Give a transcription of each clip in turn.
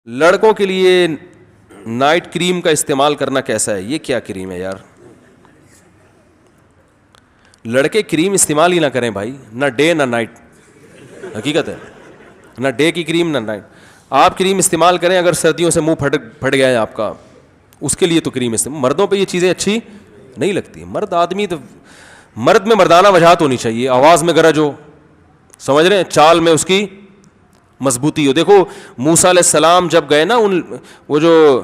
لڑکوں کے لیے نائٹ کریم کا استعمال کرنا کیسا ہے؟ یہ کیا کریم ہے یار؟ لڑکے کریم استعمال ہی نہ کریں بھائی, نہ ڈے نہ نائٹ. حقیقت ہے, نہ ڈے کی کریم نہ نائٹ. آپ کریم استعمال کریں اگر سردیوں سے منہ پھٹ گیا ہے آپ کا, اس کے لیے تو کریم استعمال. مردوں پہ یہ چیزیں اچھی نہیں لگتی. مرد آدمی تو مرد میں مردانہ وجاہت ہونی چاہیے, آواز میں گرج ہو, سمجھ رہے ہیں, چال میں اس کی مضبوطی ہو. دیکھو موسیٰ علیہ السلام جب گئے نا, وہ جو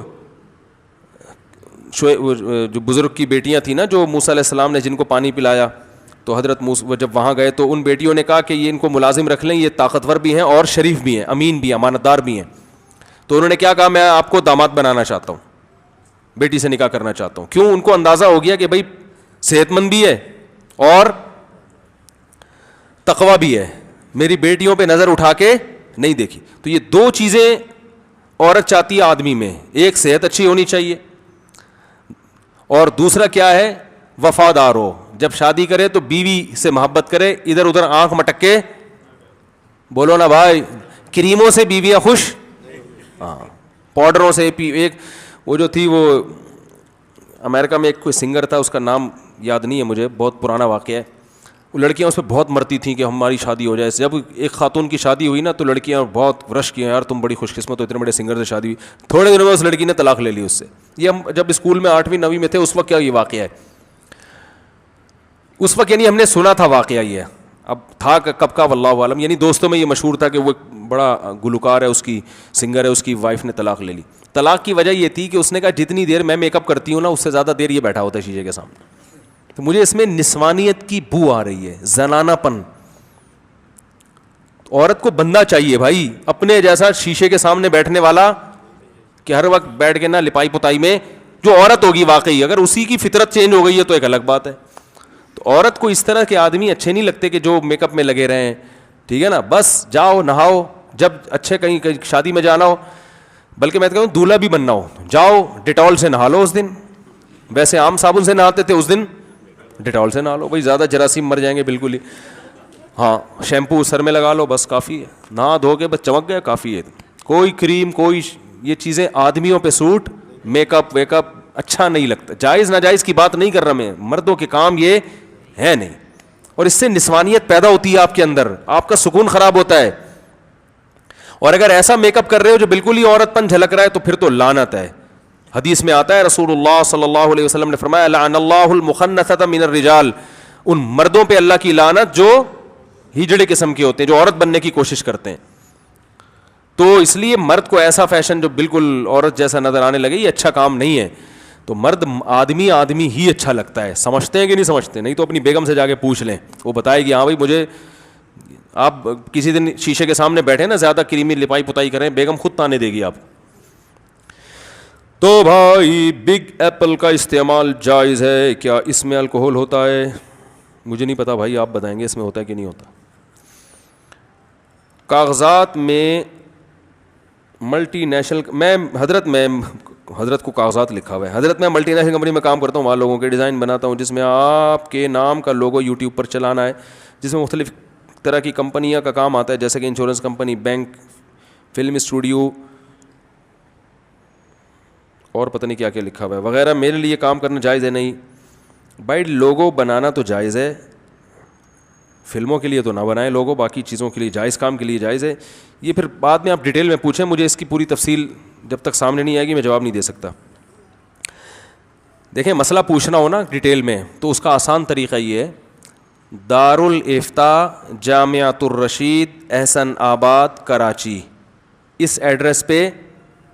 بزرگ کی بیٹیاں تھیں نا, جو موسیٰ علیہ السلام نے جن کو پانی پلایا, تو حضرت موسیٰ جب وہاں گئے تو ان بیٹیوں نے کہا کہ یہ ان کو ملازم رکھ لیں, یہ طاقتور بھی ہیں اور شریف بھی ہیں, امین بھی ہیں, امانت دار بھی ہیں. تو انہوں نے کیا کہا, میں آپ کو داماد بنانا چاہتا ہوں, بیٹی سے نکاح کرنا چاہتا ہوں. کیوں؟ ان کو اندازہ ہو گیا کہ بھائی صحت مند بھی ہے اور تقویٰ بھی ہے, میری بیٹیوں پہ نظر اٹھا کے نہیں دیکھی. تو یہ دو چیزیں عورت چاہتی ہے آدمی میں, ایک صحت اچھی ہونی چاہیے, اور دوسرا کیا ہے, وفادار ہو. جب شادی کرے تو بیوی سے محبت کرے, ادھر ادھر آنکھ مٹک کے بولو نا بھائی, کریموں سے بیویاں خوش, ہاں پاؤڈروں سے. ایک وہ جو تھی, وہ امریکہ میں ایک کوئی سنگر تھا, اس کا نام یاد نہیں ہے مجھے, بہت پرانا واقعہ ہے. وہ لڑکیاں اس پہ بہت مرتی تھیں کہ ہماری شادی ہو جائے. جب ایک خاتون کی شادی ہوئی نا, تو لڑکیاں بہت رش کیا, یار تم بڑی خوش قسمت ہو, اتنے بڑے سنگر سے شادی ہوئی. تھوڑے دنوں میں اس لڑکی نے طلاق لے لی اس سے. یہ ہم جب اسکول میں 8ویں 9ویں میں تھے اس وقت کیا یہ واقعہ ہے, اس وقت یعنی ہم نے سنا تھا واقعہ یہ, اب تھا کب کا واللہ عالم. یعنی دوستوں میں یہ مشہور تھا کہ وہ بڑا گلوکار ہے, اس کی سنگر ہے, اس کی وائف نے طلاق لے لی. طلاق کی وجہ یہ تھی کہ اس نے کہا جتنی دیر میں میک اپ کرتی ہوں نا, اس سے زیادہ دیر یہ بیٹھا ہوتا ہے شیشے کے سامنے. تو مجھے اس میں نسوانیت کی بو آ رہی ہے, زنانہ پن. عورت کو بندہ چاہیے بھائی, اپنے جیسا شیشے کے سامنے بیٹھنے والا, کہ ہر وقت بیٹھ کے نا لپائی پتائی میں. جو عورت ہوگی واقعی, اگر اسی کی فطرت چینج ہو گئی ہے تو ایک الگ بات ہے. تو عورت کو اس طرح کے آدمی اچھے نہیں لگتے کہ جو میک اپ میں لگے رہیں, ٹھیک ہے نا, بس جاؤ نہاؤ, جب اچھے کہیں شادی میں جانا ہو, بلکہ میں کہوں دولہا بھی بننا ہو, جاؤ ڈیٹول سے نہا لو اس دن. ویسے عام صابن سے نہاتے تھے, اس دن ڈیٹول سے نہا لو بھائی, زیادہ جراثیم مر جائیں گے بالکل ہی. ہاں شیمپو سر میں لگا لو, بس کافی ہے, نہا دھو کے بس چمک گیا, کافی ہے. کوئی کریم, کوئی یہ چیزیں آدمیوں پہ suit, make up wake up اچھا نہیں لگتا. جائز ناجائز کی بات نہیں کر رہا میں, مردوں کے کام یہ ہے نہیں. اور اس سے نسوانیت پیدا ہوتی ہے آپ کے اندر, آپ کا سکون خراب ہوتا ہے. اور اگر ایسا میک اپ کر رہے ہو جو بالکل ہی عورت پن جھلک رہا ہے, تو پھر تو لعنت ہے. حدیث میں آتا ہے, رسول اللہ صلی اللہ علیہ وسلم نے فرمایا, لعن اللہ المخنثۃ من الرجال, ان مردوں پہ اللہ کی لعنت جو ہجڑے قسم کے ہوتے ہیں, جو عورت بننے کی کوشش کرتے ہیں. تو اس لیے مرد کو ایسا فیشن جو بالکل عورت جیسا نظر آنے لگے, یہ اچھا کام نہیں ہے. تو مرد آدمی ہی اچھا لگتا ہے. سمجھتے ہیں کہ نہیں سمجھتے؟ نہیں تو اپنی بیگم سے جا کے پوچھ لیں, وہ بتائے گی. ہاں بھائی مجھے, آپ کسی دن شیشے کے سامنے بیٹھے نا, زیادہ کریمی لپائی پتائی کریں, بیگم خود تانے دے گی آپ. تو بھائی بگ ایپل کا استعمال جائز ہے کیا؟ اس میں الکوہل ہوتا ہے؟ مجھے نہیں پتا بھائی, آپ بتائیں گے اس میں ہوتا ہے کہ نہیں ہوتا. کاغذات میں ملٹی نیشنل, میں حضرت کو کاغذات لکھا ہوا ہے. حضرت میں ملٹی نیشنل کمپنی میں کام کرتا ہوں, وہاں لوگوں کے ڈیزائن بناتا ہوں, جس میں آپ کے نام کا لوگو یوٹیوب پر چلانا ہے, جس میں مختلف طرح کی کمپنیاں کا کام آتا ہے, جیسے کہ insurance company, bank, film studio, اور پتہ نہیں کیا کیا لکھا ہوا ہے وغیرہ. میرے لیے کام کرنا جائز ہے؟ نہیں بھائی, لوگو بنانا تو جائز ہے, فلموں کے لیے تو نہ بنائیں لوگو, باقی چیزوں کے لیے جائز, کام کے لیے جائز ہے. یہ پھر بعد میں آپ ڈیٹیل میں پوچھیں, مجھے اس کی پوری تفصیل جب تک سامنے نہیں آئے گی میں جواب نہیں دے سکتا. دیکھیں مسئلہ پوچھنا ہو نا ڈیٹیل میں, تو اس کا آسان طریقہ یہ ہے, دارالافتاء جامعۃ الرشید احسن آباد کراچی, اس ایڈریس پہ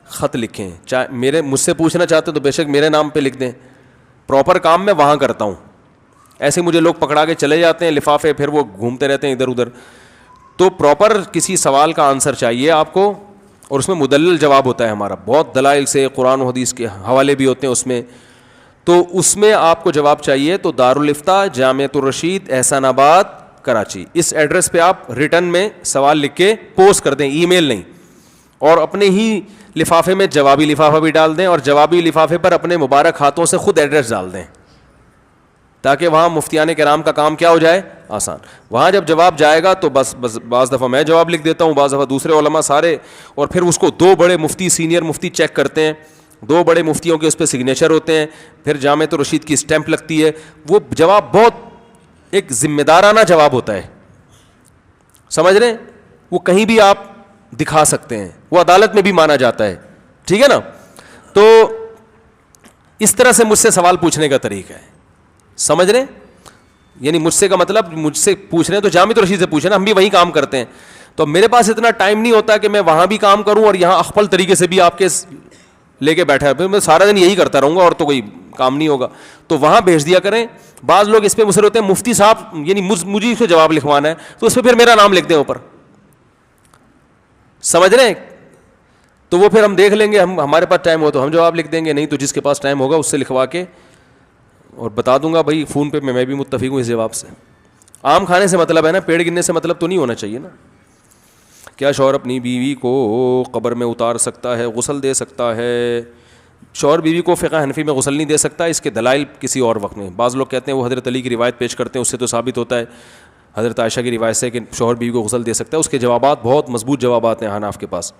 خط لکھیں. چاہے مجھ سے پوچھنا چاہتے تو بے شک میرے نام پہ لکھ دیں, پراپر کام میں وہاں کرتا ہوں. ایسے مجھے لوگ پکڑا کے چلے جاتے ہیں لفافے, پھر وہ گھومتے رہتے ہیں ادھر ادھر. تو پراپر کسی سوال کا آنسر چاہیے آپ کو, اور اس میں مدلل جواب ہوتا ہے ہمارا, بہت دلائل سے, قرآن و حدیث کے حوالے بھی ہوتے ہیں اس میں. تو اس میں آپ کو جواب چاہیے تو دارالافتاء جامعۃ الرشید احسان آباد کراچی, اس ایڈریس پہ آپ ریٹرن میں سوال لکھ کے پوسٹ کر دیں, ای میل نہیں. اور اپنے ہی لفافے میں جوابی لفافہ بھی ڈال دیں, اور جوابی لفافے پر اپنے مبارک ہاتھوں سے خود ایڈریس ڈال دیں. تاکہ وہاں مفتیان کرام کا کام کیا ہو جائے, آسان. وہاں جب جواب جائے گا تو بس بعض دفعہ میں جواب لکھ دیتا ہوں, بعض دفعہ دوسرے علماء سارے, اور پھر اس کو 2 بڑے مفتی سینئر مفتی چیک کرتے ہیں, 2 بڑے مفتیوں کے اس پہ سگنیچر ہوتے ہیں, پھر جامعۃ الرشید کی اسٹیمپ لگتی ہے. وہ جواب بہت ایک ذمہ دارانہ جواب ہوتا ہے, سمجھ رہے ہیں, وہ کہیں بھی آپ دکھا سکتے ہیں, وہ عدالت میں بھی مانا جاتا ہے, ٹھیک ہے نا. تو اس طرح سے مجھ سے سوال پوچھنے کا طریقہ ہے, سمجھ رہے ہیں, یعنی مجھ سے کا مطلب مجھ سے پوچھ رہے ہیں تو جامعۃ الرشید سے پوچھ رہے ہیں, ہم بھی وہیں کام کرتے ہیں. تو میرے پاس اتنا ٹائم نہیں ہوتا کہ میں وہاں بھی کام کروں اور یہاں اخپل طریقے سے بھی آپ کے لے کے بیٹھا ہے, پھر میں سارا دن یہی کرتا رہوں گا اور تو کوئی کام نہیں ہوگا. تو وہاں بھیج دیا کریں. بعض لوگ اس پہ مصر ہوتے ہیں مفتی صاحب یعنی مجھے اس پہ جواب لکھوانا ہے, تو اس پہ پھر میرا نام لکھ دیں اوپر, سمجھ رہے ہیں. تو وہ پھر ہم دیکھ لیں گے, ہمارے پاس ٹائم ہو تو ہم جواب لکھ دیں گے, نہیں تو جس کے پاس ٹائم ہوگا اس سے لکھوا کے اور بتا دوں گا بھائی فون پہ میں بھی متفق ہوں اس جواب سے. آم کھانے سے مطلب ہے نا, پیڑ گرنے سے مطلب تو نہیں ہونا چاہیے نا. کیا شوہر اپنی بیوی کو قبر میں اتار سکتا ہے, غسل دے سکتا ہے؟ شوہر بیوی کو فقہ حنفی میں غسل نہیں دے سکتا, اس کے دلائل کسی اور وقت میں. بعض لوگ کہتے ہیں وہ حضرت علی کی روایت پیش کرتے ہیں, اس سے تو ثابت ہوتا ہے حضرت عائشہ کی روایت سے کہ شوہر بیوی کو غسل دے سکتا ہے. اس کے جوابات بہت مضبوط جوابات ہیں حناف کے پاس.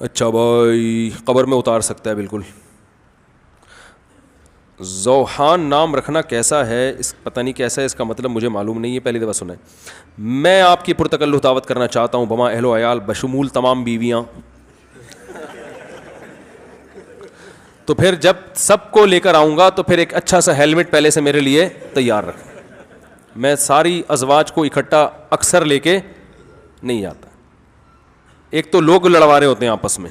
اچھا بھائی, قبر میں اتار سکتا ہے بالکل. ذوحان نام رکھنا کیسا ہے؟ اس پتہ نہیں کیسا ہے, اس کا مطلب مجھے معلوم نہیں ہے, پہلی دفعہ سنا ہے. میں آپ کی پرتکلف دعوت کرنا چاہتا ہوں بما اہل و عیال بشمول تمام بیویاں. تو پھر جب سب کو لے کر آؤں گا تو پھر ایک اچھا سا ہیلمٹ پہلے سے میرے لیے تیار رکھ. میں ساری ازواج کو اکٹھا اکثر لے کے نہیں جاتا. ایک تو لوگ لڑوا رہے ہوتے ہیں آپس میں,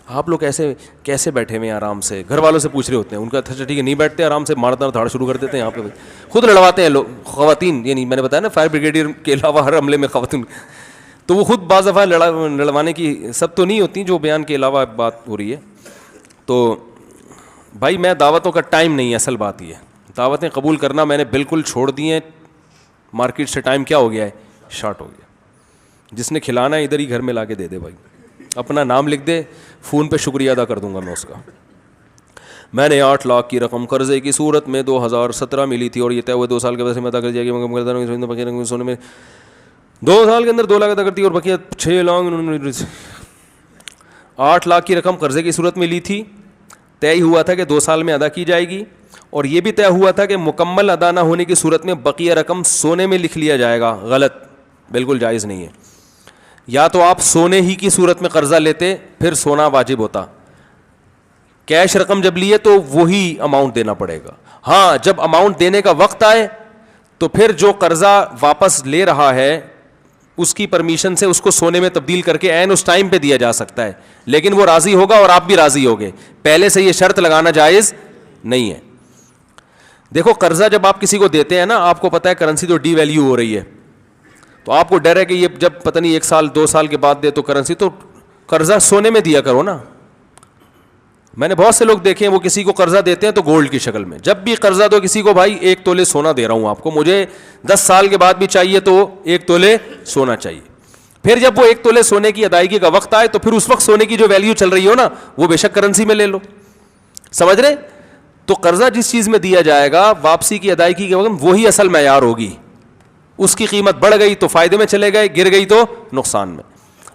آپ لوگ ایسے کیسے بیٹھے ہوئے ہیں آرام سے, گھر والوں سے پوچھ رہے ہوتے ہیں, ان کا اچھا ٹھیک ہے نہیں بیٹھتے, آرام سے مارنا دھاڑ شروع کر دیتے ہیں. یہاں پہ خود لڑواتے ہیں لوگ, خواتین, یعنی میں نے بتایا نا فائر بریگیڈیئر کے علاوہ ہر عملے میں خواتین, تو وہ خود بعض دفعہ لڑوانے کی سب تو نہیں ہوتی جو بیان کے علاوہ بات ہو رہی ہے. تو بھائی میں دعوتوں کا ٹائم نہیں ہے, اصل بات یہ ہے دعوتیں قبول کرنا میں نے بالکل چھوڑ دی ہیں. مارکیٹ سے ٹائم کیا ہو گیا ہے, شارٹ ہو گیا. جس نے کھلانا ہے ادھر ہی گھر میں لا کے دے دے بھائی, اپنا نام لکھ دے, فون پہ شکریہ ادا کر دوں گا میں اس کا. میں نے 8 لاکھ کی رقم قرضے کی صورت میں 2017 ملی تھی اور یہ طے ہوئے 2 سال کے ویسے میں ادا کر دیا گیا. سونے میں 2 سال کے اندر 2 لاکھ ادا کرتی اور بقیہ 6 لاکھ. 8 لاکھ کی رقم قرضے کی صورت میں لی تھی, طے ہوا تھا کہ 2 سال میں ادا کی جائے گی, اور یہ بھی طے ہوا تھا کہ مکمل ادا نہ ہونے کی صورت میں بقیہ رقم سونے میں لکھ لیا جائے گا. غلط, بالکل جائز نہیں ہے. یا تو آپ سونے ہی کی صورت میں قرضہ لیتے پھر سونا واجب ہوتا, کیش رقم جب لیے تو وہی اماؤنٹ دینا پڑے گا. ہاں جب اماؤنٹ دینے کا وقت آئے تو پھر جو قرضہ واپس لے رہا ہے اس کی پرمیشن سے اس کو سونے میں تبدیل کر کے عین اس ٹائم پہ دیا جا سکتا ہے, لیکن وہ راضی ہوگا اور آپ بھی راضی ہوگے. پہلے سے یہ شرط لگانا جائز نہیں ہے. دیکھو قرضہ جب آپ کسی کو دیتے ہیں نا, آپ کو پتہ ہے کرنسی تو ڈی ویلیو ہو رہی ہے, تو آپ کو ڈر ہے کہ یہ جب پتہ نہیں 1 سال 2 سال کے بعد دے تو کرنسی, تو قرضہ سونے میں دیا کرو نا. میں نے بہت سے لوگ دیکھے ہیں وہ کسی کو قرضہ دیتے ہیں تو گولڈ کی شکل میں. جب بھی قرضہ دو کسی کو, بھائی 1 تولے سونا دے رہا ہوں آپ کو, مجھے 10 سال کے بعد بھی چاہیے تو 1 تولے سونا چاہیے. پھر جب وہ 1 تولے سونے کی ادائیگی کا وقت آئے تو پھر اس وقت سونے کی جو ویلیو چل رہی ہو نا وہ بے شک کرنسی میں لے لو, سمجھ رہے. تو قرضہ جس چیز میں دیا جائے گا واپسی کی ادائیگی کے وقت وہی اصل معیار ہوگی. اس کی قیمت بڑھ گئی تو فائدے میں چلے گئے, گر گئی تو نقصان میں,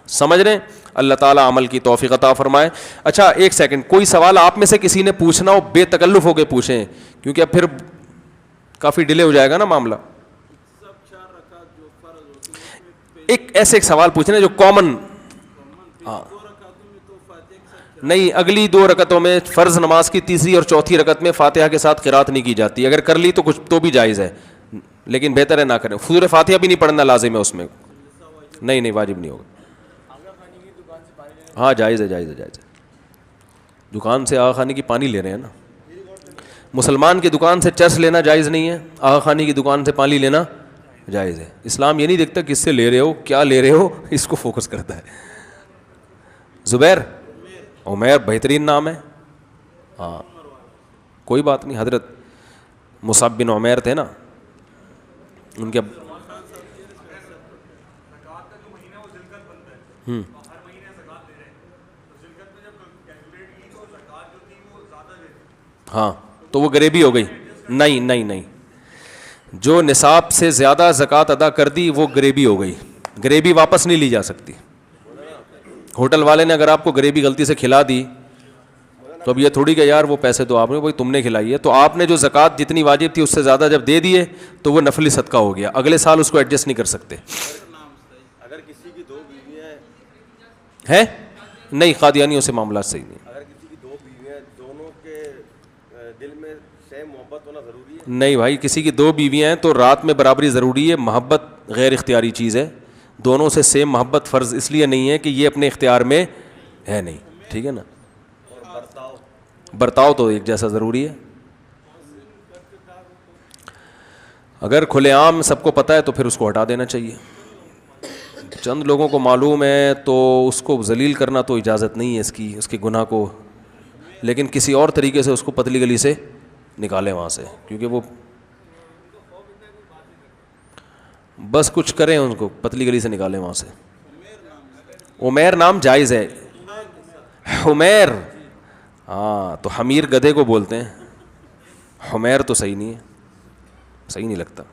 سمجھ رہے ہیں. اللہ تعالیٰ عمل کی توفیق عطا فرمائے. اچھا ایک سیکنڈ, کوئی سوال آپ میں سے کسی نے پوچھنا ہو بے تکلف ہو کے پوچھیں, کیونکہ اب پھر کافی ڈیلے ہو جائے گا نا معاملہ. ایک ایسے ایک سوال پوچھنا جو کامن, ہاں نہیں, اگلی 2 رکعتوں میں فرض نماز کی تیسری اور چوتھی رکعت میں فاتحہ کے ساتھ قرات نہیں کی جاتی. اگر کر لی تو کچھ تو بھی جائز ہے, لیکن بہتر ہے نہ کریں. سورہ فاتحہ بھی نہیں پڑھنا لازم ہے اس میں, نہیں واجب نہیں ہوگا. ہاں جائز ہے, جائز ہے, جائز ہے. دکان سے آغا خانی کی پانی لے رہے ہیں نا, مسلمان کی دکان سے چرس لینا جائز نہیں ہے, آغا خانی کی دکان سے پانی لینا جائز ہے. اسلام یہ نہیں دیکھتا کس سے لے رہے ہو, کیا لے رہے ہو, اس کو فوکس کرتا ہے. زبیر, عمیر بہترین نام ہے, ہاں کوئی بات نہیں. حضرت مصعب بن عمیر تھے نا, ان کے ہاں تو وہ غریبی ہو گئی؟ نہیں نہیں نہیں، جو نصاب سے زیادہ زکوٰۃ ادا کر دی وہ غریبی ہو گئی، غریبی واپس نہیں لی جا سکتی۔ ہوٹل والے نے اگر آپ کو غریبی غلطی سے کھلا دی تو اب یہ تھوڑی کہ یار وہ پیسے تو آپ نے، بھائی تم نے کھلائی ہے، تو آپ نے جو زکوٰۃ جتنی واجب تھی اس سے زیادہ جب دے دیے تو وہ نفلی صدقہ ہو گیا، اگلے سال اس کو ایڈجسٹ نہیں کر سکتے۔ اگر کسی کی 2 بیویاں ہے نہیں، قادیانیوں سے معاملات صحیح نہیں۔ اگر کسی کی 2 بیویاں، دونوں کے دل میں سیم محبت ہونا ضروری ہے؟ نہیں بھائی، کسی کی 2 بیویاں ہیں تو رات میں برابری ضروری ہے، محبت غیر اختیاری چیز ہے، دونوں سے سیم محبت فرض اس لیے نہیں ہے کہ یہ اپنے اختیار میں ہے نہیں، ٹھیک ہے نا۔ برتاؤ تو ایک جیسا ضروری ہے۔ اگر کھلے عام سب کو پتہ ہے تو پھر اس کو ہٹا دینا چاہیے، چند لوگوں کو معلوم ہے تو اس کو ذلیل کرنا تو اجازت نہیں ہے اس کے گناہ کو، لیکن کسی اور طریقے سے اس کو پتلی گلی سے نکالیں وہاں سے، کیونکہ وہ بس کچھ کریں ان کو پتلی گلی سے نکالیں وہاں سے۔ عمیر نام جائز ہے، حمیر، ہاں تو حمیر گدھے کو بولتے ہیں، حمیر تو صحیح نہیں ہے، صحیح نہیں لگتا۔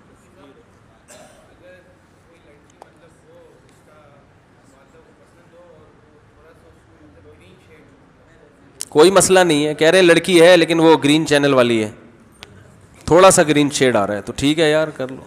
کوئی مسئلہ نہیں ہے، کہہ رہے ہیں لڑکی ہے لیکن وہ گرین چینل والی ہے، تھوڑا سا گرین شیڈ آ رہا ہے تو ٹھیک ہے یار کر لو۔